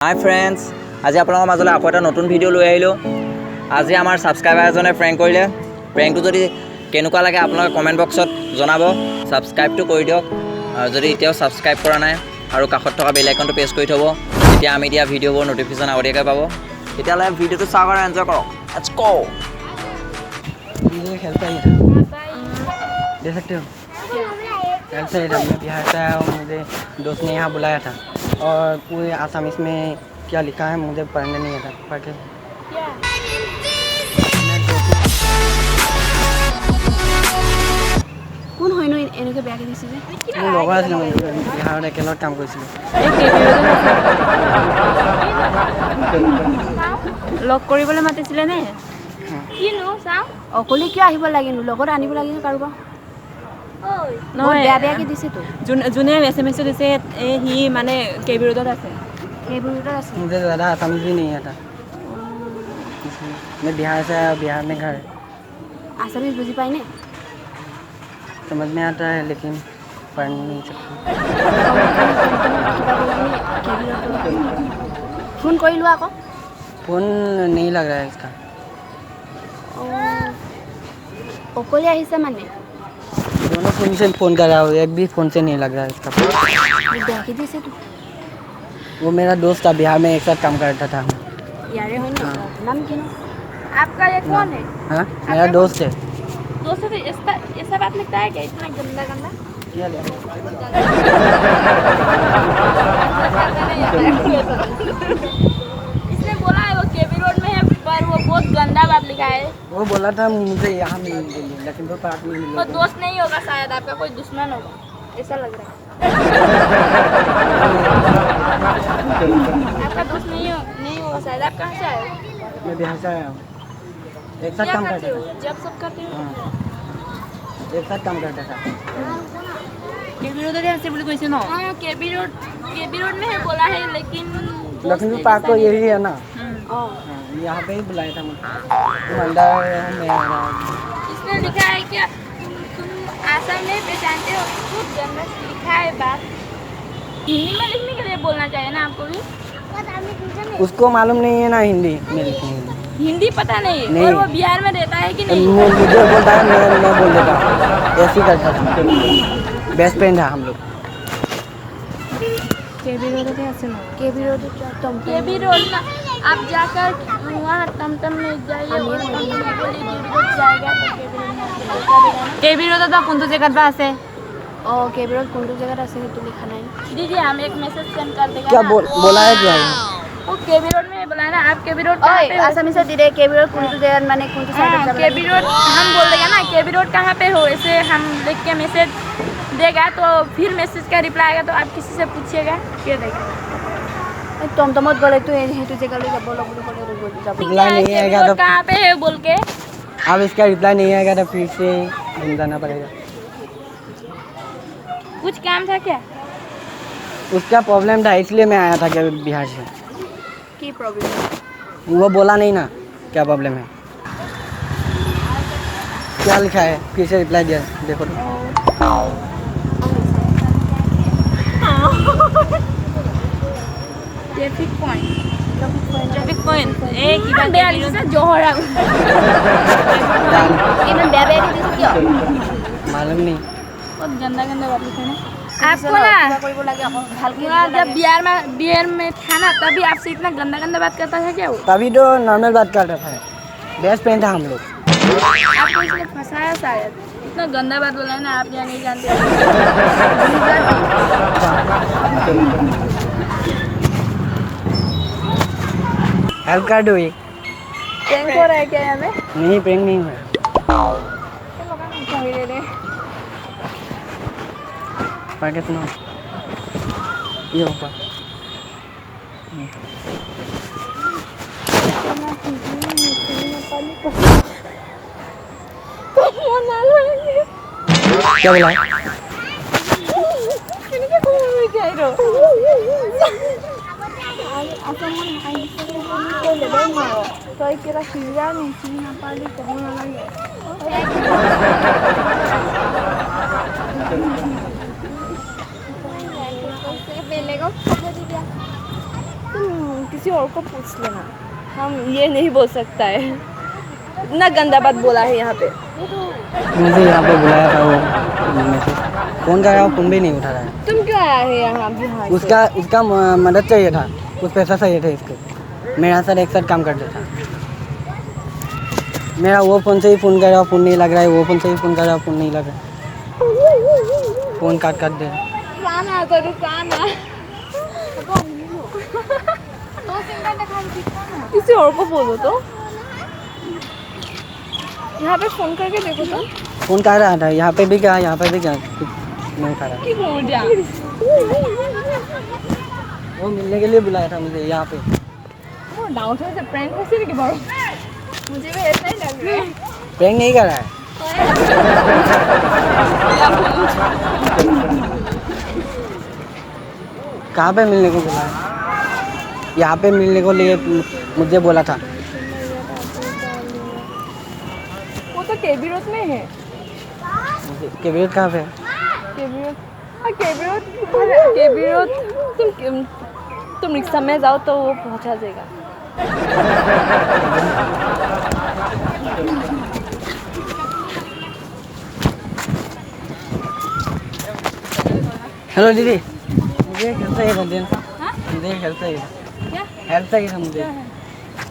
Hi friends, आज আপোনালোকৰ মাজলৈ আকৌ এটা নতুন ভিডিঅ' লৈ আহিলোঁ। আজি আমাৰ ছাবস্ক্ৰাইবাৰ এজনে প্ৰেংক কৰিলে। প্ৰেংকটো যদি কেনেকুৱা লাগে আপোনালোকে কমেণ্ট বক্সত জনাব। ছাবস্ক্ৰাইবটো কৰি দিয়ক আৰু যদি এতিয়াও ছাবস্ক্ৰাইব কৰা নাই আৰু কাষত থকা বেল আইকনটো প্ৰেছ কৰি থ'ব, তেতিয়া আমি দিয়া ভিডিঅ'বোৰ ন'টিফিকেশ্যন আগতীয়াকৈ পাব। তেতিয়াহ'লে ভিডিঅ'টো চাওক আৰু এনজয় কৰক। লেটছ গো। मुझे खेलता ही था दे सकते हो खेलता ही था। मैं बिहार से आया हूँ। मुझे दोस्त ने यहाँ बुलाया था और पूरे आसामीस में क्या लिखा है मुझे पढ़ने नहीं आता। पढ़ के কোন হয়নো এনেকৈ বেয়াকৈ দিছে যে মোৰ লগৰ আছিলে বিহাৰত একেলগত কাম কৰিছিলোঁ। লগ কৰিবলৈ মাতিছিলে নে? কিনো চাওঁ অকলে কিয় আহিব লাগেনো, লগত আনিব লাগে নে কাৰোবাৰ? নহয় বেয়া বেয়াকৈ দিছেতো। যোনে SMS দিছে সি মানে কেবিৰোডত আছে। केबिरोड আছে। मुझे ज़्यादा आसामीस भी नहीं आता। मैं बिहार से आया, बिहार में घर है। आसामीस बुझी पाई ने? समझ में आता है लेकिन पढ़ नहीं सकती। फोन कर लो आको। फ़ोन नहीं लग रहा है इसका। ओकोले আহিছে মানে दोनों फ़ोन से फ़ोन कर रहा हूँ, एक भी फ़ोन से नहीं लग रहा है इसका। बेयाके दिसे तो वो मेरा दोस्त था, बिहार में एक साथ काम करता था। यारे हो ना नाम क्या? आपका ये कौन है? हाँ मेरा दोस्त है। दोस्त है इसका ऐसा बात लिखता है क्या इतना गंदा गंदा? क्या इसने बोला है वो केबी रोड में है पर वो बहुत गंदा बात लिखा है। वो बोला था मुझे यहाँ मिलने के लिए, लेकिन वो पार्क में वो दोस्त नहीं होगा शायद, आपका कोई दुश्मन होगा ऐसा लग रहा है। आपका दोस्त नहीं होगा शायद। आप कहाँ से आए हो? मैं बिहार से आया हूँ। एक साथ क्या काम करते करता हो? जब सब करते हो? था। एक साथ काम करता था। केबी रोड से बोले कैसे ना? हाँ केबी रोड में है बोला है लेकिन लखनऊ पार्क तो यही है ना। यहाँ पे ही बुलाया था मुझे। तुम अंदर में आ रहा है। इसने लिखा है क्या तुम आसाम में पहचानते हो? बहुत गंदा लिखा है बात। हिंदी में लिखने के लिए बोलना चाहिए ना आपको भी। उसको मालूम नहीं है ना हिंदी में लिखनी है। हिंदी पता नहीं, नहीं। और वो बिहार में रहता है कि नहीं? मुझे बोलता है, मैं बोल देता हूँ। ऐसे ही करता था। बेस्ट फ्रेंड था हम लोग। केबी रोड ना आप जाकर वहाँ टमटम में जाइए और केबी रोड तो कौन जगह पे আছে? ओ केबी रोड कौन जगह আছে तो लिखा नहीं। दीदी हम एक मैसेज सेंड कर देगा। क्या बोला है क्या? वो केबी रोड में बोला है ना। आप केबी रोड कहाँ पे हो? आसामी से दिरे केबी रोड कौन जगह माने कौन सा साइड? केबी रोड हम बोल देगा ना केबी रोड कहाँ पे हो, ऐसे हम लिख के मैसेज देगा तो फिर मैसेज का रिप्लाई आएगा तो आप किसी से पूछिएगा क्या देगा। टमटमत गले तो यही तो जगह ले जब बोलो रिप्लाई नहीं आएगा तो कहाँ पे है बोल के अब इसका रिप्लाई नहीं आएगा तो फिर से ढूंढना पड़ेगा। कुछ काम था क्या? उसका प्रॉब्लम था इसलिए मैं आया था क्या बिहार से। की प्रॉब्लम? वो बोला नहीं ना क्या प्रॉब्लम है, क्या लिखा है, फिर से रिप्लाई दिया देखो तो। ट्रैफिक पॉइंट एक ही बात है से जोहर आ इन्हें बेबे की दिस क्यों मालूम नहीं। बहुत गंदा गंदा बात लिखा है आपको ना। जब बिहार में था ना तभी आपसे इतना गंदा गंदा बात करता था क्या वो? तभी तो नॉर्मल बात कर रहा था। बेस्ट फ्रेंड था हम लोग। आपको इसने फंसाया शायद। इतना गंदा बात बोला है ना आप यहाँ नहीं जानते। हेल्प कर दो ये। प्रैंक हो रहा है क्या यहाँ में? नहीं प्रैंक नहीं हुआ। पढ़ के सुनो ये ऊपर क्या बोला? Soy que la ciudad me enseña para ir como una larga. तुम किसी और को पूछ लेना, हम ये नहीं बोल सकता है, इतना गंदा बात बोला है यहाँ पे। मुझे यहाँ पे बुलाया था वो मैसेज, फ़ोन कर रहा हूँ, फ़ोन भी नहीं उठा रहा है। तुम क्यों आया है यहाँ बिहार से? उसका मदद चाहिए था, कुछ पैसा चाहिए था इसको, मेरा साथ एक साथ काम करता था। मेरा वो फ़ोन से ही फ़ोन कर रहा, फ़ोन नहीं लग रहा है, वो फ़ोन से ही फ़ोन कर रहा, फ़ोन नहीं लग रहा है, फ़ोन काट दे रहा। किसी और को बोलो तो, यहाँ पे फ़ोन करके देखो तो। फ़ोन कर रहा था, यहाँ पे भी क्या, यहाँ पे भी क्या, नहीं उठा रहा। वो मिलने के लिए बुलाया था मुझे यहाँ पे। मुझे भी ऐसा ही लग रहा है। प्रैंक नहीं कर रहा है। कहाँ पे मिलने को बुलाया? यहाँ पे मिलने को लिए मुझे बोला था। वो तो केबी रोड में है। केबीरोड कहाँ पे है? केबी रोड तुम रिक्शा में जाओ तो वो पहुँचा देगा। हेलो दीदी, मुझे हेल्प चाहिए था दिन, मुझे हेल्प चाहिए था। क्या? हेल्प चाहिए था मुझे।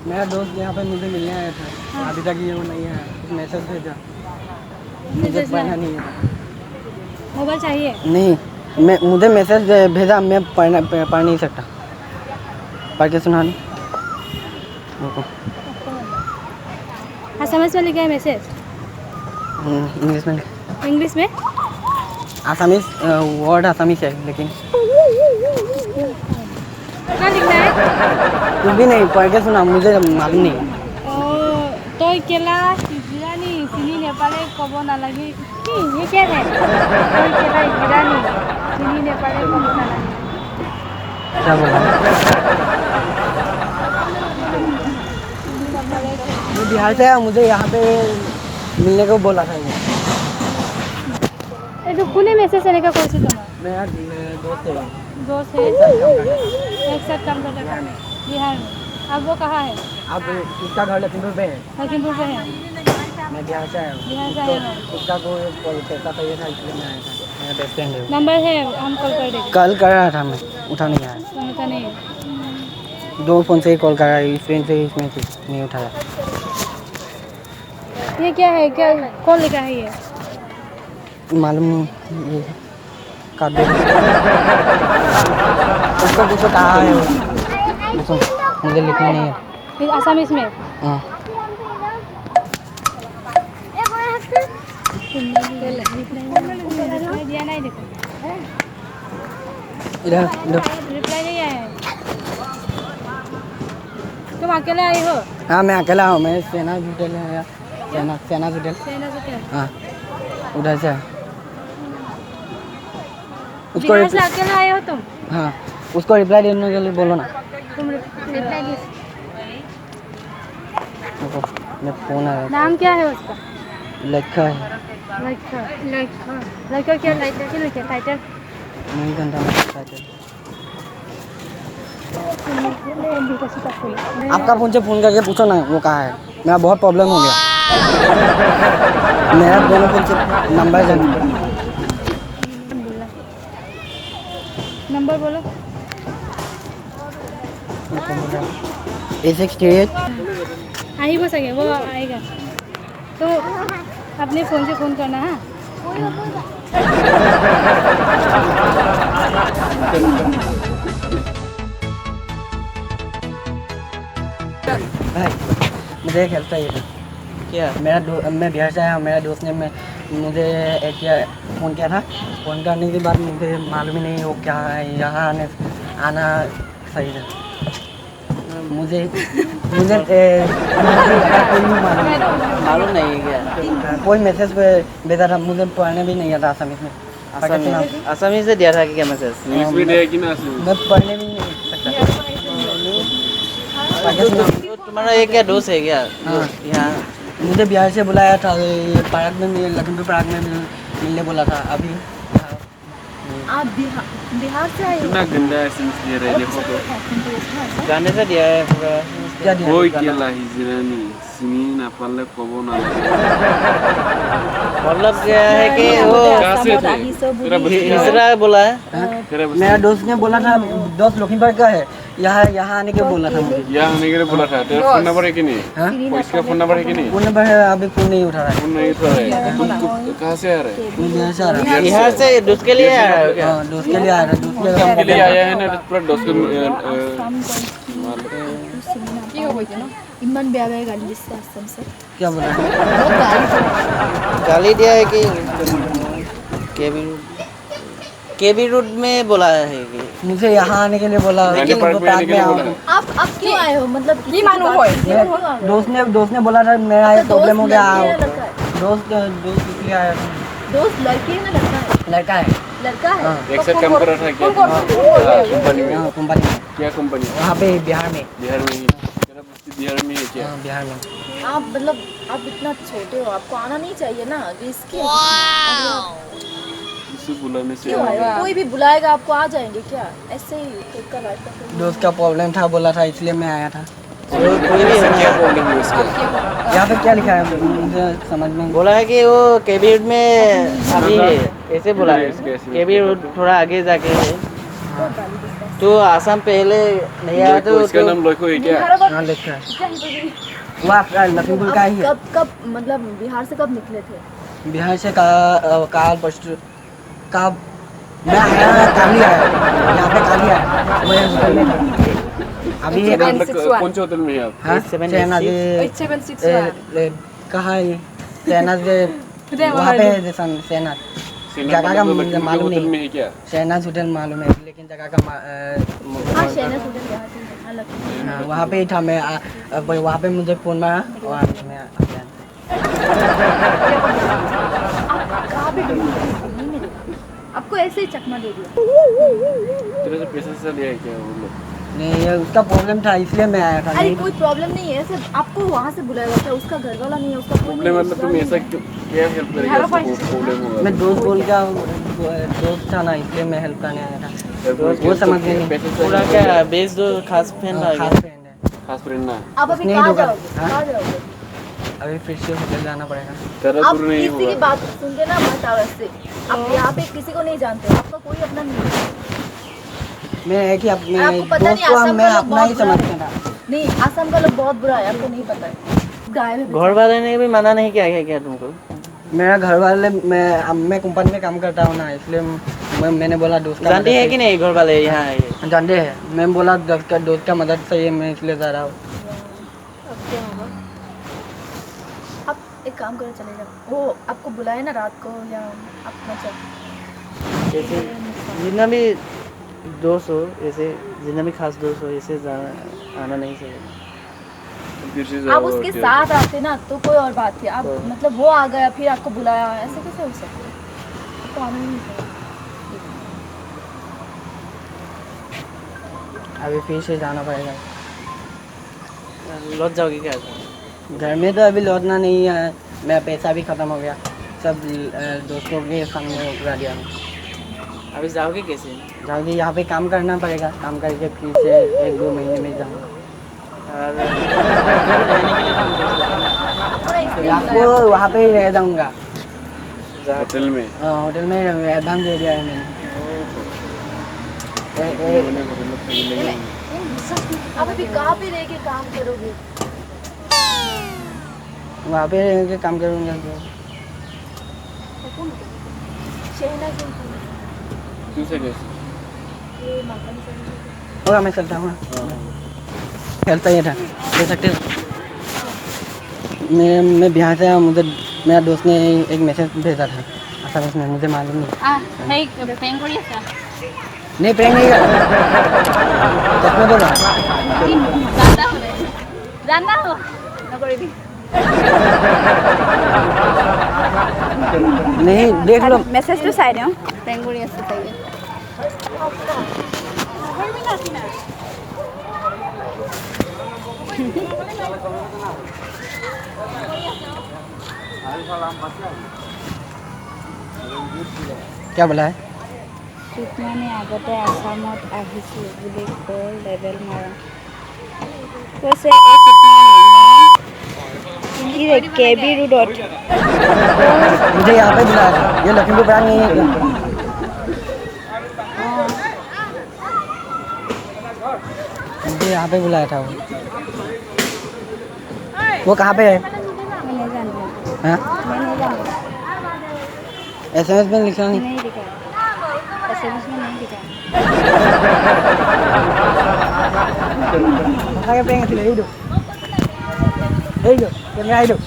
मेरा दोस्त यहाँ पे मुझे मिलने आया था, अभी तक ये वो नहीं है, कुछ मैसेज भेजा, मुझे पढ़ना नहीं है। मोबाइल चाहिए? नहीं, मुझे मैसेज भेजा, मैं पढ़ नहीं सकता, पढ़ के सुना नहीं। हाँ, समझ में लिखा है मैसेज? इंग्लिश में। इंग्लिश में? आसामीज, वर्ड आसामीज है, लेकिन क्या लिखना है? कुछ भी नहीं, पढ़ के सुना, मुझे मालूम नहीं। तो केला बिरानी चिनी नेपाले कब नालागे। ये क्या है? तो केला बिरानी चिनी नेपाले कब नालागे। क्या बोला? मैं बिहार से आया, मुझे यहाँ पे मिलने को बोला था ये। तो खुले मैसेज से का कोई सी तुम्हारा? मेरा दोस्त है। दोस्त है? एक साथ काम करता है बिहार में। अब वो कहाँ है? अब उसका घर लखीमपुर पे है, लखीमपुर पे है। मैं बिहार से आया हूँ। बिहार से आया हूँ। उसका कोई पैसा चाहिए था, इसलिए मैं आया था। मेरा बेस्ट फ्रेंड है वो। नंबर है, हम कॉल कर देंगे। कल कर रहा था मैं, उठा नहीं आया। उनका नहीं है। दो फ़ोन से ही कॉल कर रहा है, इस फ्रेंड से इसमें से नहीं उठाया। ये क्या है? क्या कौन लिखा है ये? मालूम नहीं, ये काट दे। उसको पूछो कहाँ है वो, पूछो, मुझे लिखना नहीं है। फिर आसामीज में? हाँ। दिया नहीं, देखो इधर रिप्लाई नहीं आया है। तुम अकेले आई हो? हाँ, मैं अकेला हूँ, मैं सेना होटल है, सेना होटल। सेना से क्या? हाँ, उधर से। उसको बिहार से अकेले आए हो तुम? हाँ, उसको रिप्लाई देने के लिए बोलो ना। तुम रिप्लाई दे। देखो, मैं फ़ोन आया। नाम क्या है उसका? लिखा है, लड़का क्या टाइटल क्या लिखा है? टाइटल नहीं जानता मैं टाइटल। आपका फ़ोन से फ़ोन करके पूछो ना वो कहाँ है, मेरा बहुत प्रॉब्लम हो गया। मेरा दोनों फ़ोन से नंबर जान। नंबर बोलो। 868। आ ही हो सके, वो आएगा तो अपने फ़ोन से फ़ोन करना। हाँ, भाई मुझे एक हेल्प चाहिए था। क्या? मैं बिहार से आया हूँ, मेरा दोस्त ने मुझे एक फ़ोन किया था। फ़ोन करने के बाद मुझे मालूम ही नहीं वो क्या है, यहाँ आना सही है। मुझे मालूम नहीं है क्या? कोई मैसेज पे भेजा था, मुझे पढ़ने भी नहीं आता आसामीज में। आसामी से दिया था कि क्या मैसेज? मैं पढ़ने भी नहीं सकता। तुम्हारा ये क्या दोस्त है क्या? हाँ। यहाँ मुझे बिहार से बुलाया था, ये पार्क में लखनपुर पार्क में मिलने बोला था। अभी आप बिहार से आए हो? कितना गंदा एसेंस दे रहे हैं देखो तो जाने से दिया है पूरा क्या दिया कोई केला हिजरानी सिनी ना पाले कोबो ना मतलब क्या है कि वो कहाँ से थे तेरा बस्ती तीसरा बोला है तेरा बस्ती मेरा दोस्त ने बोला था दोस्त लखीमपुर का है यहाँ आने के बोला था मुझे यहाँ आने के लिए बोला था तेरा फोन नंबर है कि नहीं हाँ? कोई इसका फोन नंबर है कि नहीं फोन नंबर है अभी फोन नहीं उठा रहा है फोन नहीं उठा रहा है तुम कहाँ से आ रहे हैं मैं बिहार से आ रहा हूँ बिहार से दोस्त के लिए आया है क्या? हाँ दोस्त के लिए आ रहा है दोस्त के लिए आया है ना तो पूरा दोस्त को इमन बेया गाली दिसते आसाम से क्या बोला गाली दिया है कि केबी रोड में बोला है कि मुझे यहाँ आने के लिए बोला गांधी पार्क में आने के लिए बोला है। आप क्यों आए हो मतलब की मानो हो दोस्त ने बोला था मेरा ये प्रॉब्लम हो गया दोस्त इसलिए आया था दोस्त लड़की है ना लड़का है? लड़का है लड़का है? एक साथ काम कर रहा था क्या कंपनी में हाँ कंपनी में क्या कंपनी वहाँ पे बिहार में बिहार में ही तेरा बस्ती बिहार में है क्या हाँ बिहार में आप मतलब आप इतना छोटे हो आपको आना नहीं चाहिए ना रिस्की है इसे बुलाने से क्यों आए हो? कोई भी बुलाएगा आपको आ जाएंगे क्या ऐसे ही खुद का रास्ता दोस्त का प्रॉब्लम था बोला था इसलिए मैं आया था कोई भी ऐसा क्या प्रॉब्लम है उसका यहाँ पे क्या लिखा है मुझे समझ में बोला है कि वो केबी रोड में अभी है ऐसे बोला है कैसे? केबी रोड थोड़ा आगे जाके है तो आसाम पहले नहीं आया तो इसका नाम लोको है क्या हाँ लिखा है वो आपका लखीमपुर का ही है कब मतलब बिहार से कब निकले थे? बिहार से काल परसों का मैं आया कल ही आया यहाँ पे कल ही आया मैं होटल में था अभी ये कौन से होटल में है आप हाँ शहनाज कहाँ है ये शहनाज वहाँ पे है शहनाज जगह का मुझे मालूम होटल नहीं में है क्या शहनाज होटल मालूम है लेकिन जगह का हाँ शहनाज होटल यहाँ से अलग हाँ, वहाँ पे ही था मैं वहाँ पे मुझे फोन मारा और मैं आ गया कहाँ पे ढूंढ रहे थे? नहीं मिले आपको ऐसे ही चकमा दे दिया तेरे से पैसा से लिया है क्या वो लोग नहीं ये उसका प्रॉब्लम था इसलिए मैं आया था अरे नहीं कोई प्रॉब्लम नहीं है सिर्फ आपको वहाँ से बुलाएगा क्या उसका घर वाला नहीं है उसका कोई प्रॉब्लम मतलब तुम ऐसा क्या हेल्प करेगा उसको प्रॉब्लम होगा मैं दोस्त बोल का दोस्त था ना इसलिए मैं हेल्प करने आया था वो समझ में नहीं पूरा क्या बेस दो खास फैन हाँ, लगा खास फ्रेंड है खास फ्रेंड ना आप अभी नहीं कहाँ होगा। जाओगे हाँ? कहाँ जाओगे अभी फिर से होटल जाना पड़ेगा तेरा आप दूर नहीं किसी की होगा बात सुन के ना मत आओ ऐसे आप यहाँ पे किसी को नहीं जानते आपका कोई अपना नहीं है मैं एक ही अपने आपको पता दोस्त नहीं को आसाम मैं का लोग अपना ही बहुत बुरा समझता था नहीं आसाम का लोग बहुत बुरा है आपको नहीं पता है गायब है घर वाले ने भी मना नहीं किया क्या तुमको मेरा घर वाले मैं कंपनी में काम करता हूँ ना इसलिए मैंने बोला दोस्त का जानते मदद हैं कि नहीं घर वाले यहाँ आए से- जानते हैं मैं बोला दोस्त का मदद चाहिए मैं इसलिए जा रहा हूँ अब क्या होगा आप एक काम करो चले जाओ वो आपको बुलाए ना रात को या आप मतलब जैसे जितना भी दोस्त हो ऐसे जितना भी खास दोस्त हो ऐसे आना नहीं चाहिए फिर से आप जाओ उसके क्या? साथ आते ना तो कोई और बात थी आप मतलब वो आ गया फिर आपको बुलाया ऐसे कैसे हो सकता है आपको आना ही नहीं चाहिए अभी फिर से जाना पड़ेगा लौट जाओगे क्या घर में तो अभी लौटना नहीं है मेरा पैसा भी ख़त्म हो गया सब दोस्तों के सामने उड़ा दिया अभी जाओगे कैसे जल्दी यहाँ पे काम करना पड़ेगा काम करके फिर से 1-2 महीने में जाऊँगा और आपको वहाँ पे ही रह जाऊँगा होटल में होटल में एडवांस दे दिया है मैंने आप अभी कहाँ पे रह के काम करोगे वहाँ पे रह के काम करूँगा तो शहना के दूसरे कैसे ये माखन से होगा मैं चलता हूँ खेलता ही था दे सकते हो मैं बिहार से आया मुझे मेरा दोस्त ने एक मैसेज भेजा था असम में मुझे मालूम नहीं नहीं प्रैंक नहीं कर सच में बोल रहा हूँ। जानना हो नकरिबी नहीं देख लो মেছেজটো চাই দিওঁ প্ৰেংক কৰি আছে চাগে क्या बोला है কিছুমানে আগতে আসামত আহিছোঁ বুলি কৈ লেবেল মাৰা কৈছে এই কিছুমানে কেবি ৰোডত मुझे यहाँ पे बुलाया था ये लखीमपुर ब्रांच नहीं है क्या मुझे यहाँ पे बुलाया था वो कहाँ पे है मैं नहीं जानती हाँ मैं नहीं जानती SMS में लिखा नहीं नहीं दिखा SMS में नहीं दिखा Saya pengen sila hidup. Hidup, kena hidup.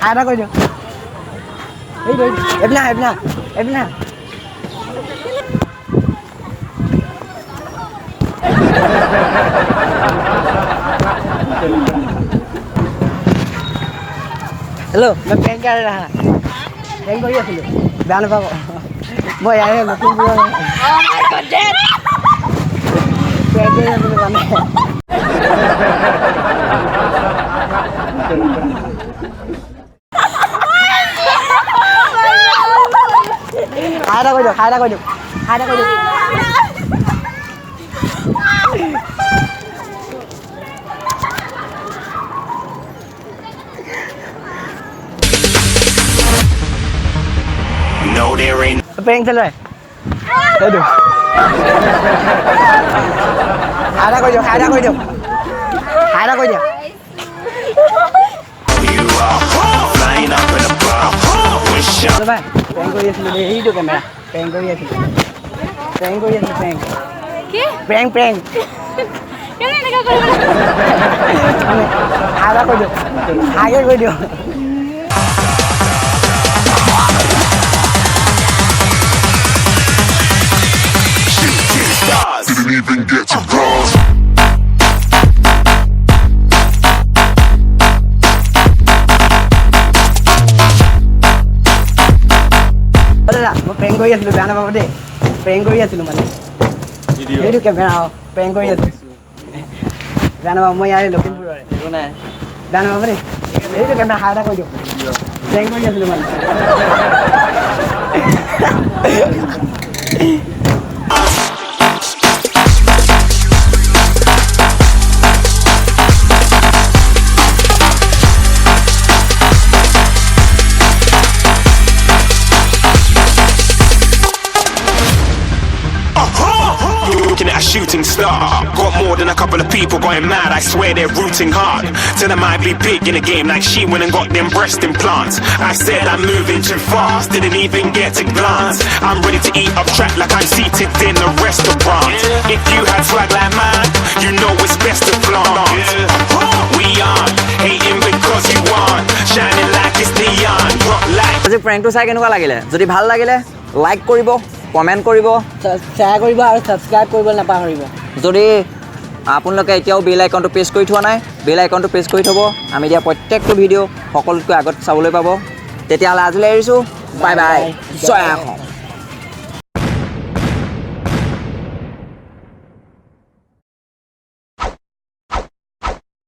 Ada kau hidup. Hidup, Ebna. Hello, मैं prank कर रहा था. Prank करिए सिलो. बयान पाओ. वो आए हैं लखीमपुर में. Oh my god, Dad! Prank कर रहे हैं बने. खाना कोई दो No, there ain't. प्रैंक चल रहा है दे दो खाना कोई दो You are flying up in a bar. Wish I चलो भाई प्रैंक करिए सिलो यही तो कैमरा प्रैंक करिए सिलो কি प्रैंक কেন এনেকা কৰিব खाना कोई दो आगे कोई दो shooting stars. Didn't even get to bronze. দাদা মই প্ৰেংক কৰি আছিলোঁ বেয়া নাপাব দেই প্ৰেংক কৰি আছিলোঁ মানে সেইটো কেমেৰা প্ৰেংক কৰি আছিলোঁ বেয়া নাপাব মই ইয়াৰে লখিমপুৰৰে একো নাই বেয়া নাপাব দেই সেইটো কেমেৰা হাই এটা কৰি দিয়ক প্ৰেংক কৰি আছিলোঁ মানে Looking at a shooting star. Got more than a couple of people going mad. I swear they're rooting hard. Tell them I'd be big in the game like she went and got them breast implants. I said I'm moving too fast. Didn't even get a glance. I'm ready to eat up track like I'm seated in a restaurant. If you had swag like mine, you know it's best to flaunt. We aren't hating because you aren't shining like it's neon. Rock like. আজি প্ৰেংকটো চাই কেনেকুৱা লাগিলে যদি ভাল লাগিলে like কৰিব comment কৰিব share কৰিব আৰু ছাবস্ক্ৰাইব কৰিবলৈ নাপাহৰিব যদি আপোনালোকে এতিয়াও বেল আইকনটো প্ৰেছ কৰি থোৱা নাই বেল আইকনটো প্ৰেছ কৰি থ'ব আমি দিয়া প্ৰত্যেকটো ভিডিঅ' সকলোতকৈ আগত চাবলৈ পাব তেতিয়াহ'লে আজিলৈ এৰিছোঁ বাই বাই জয় অসম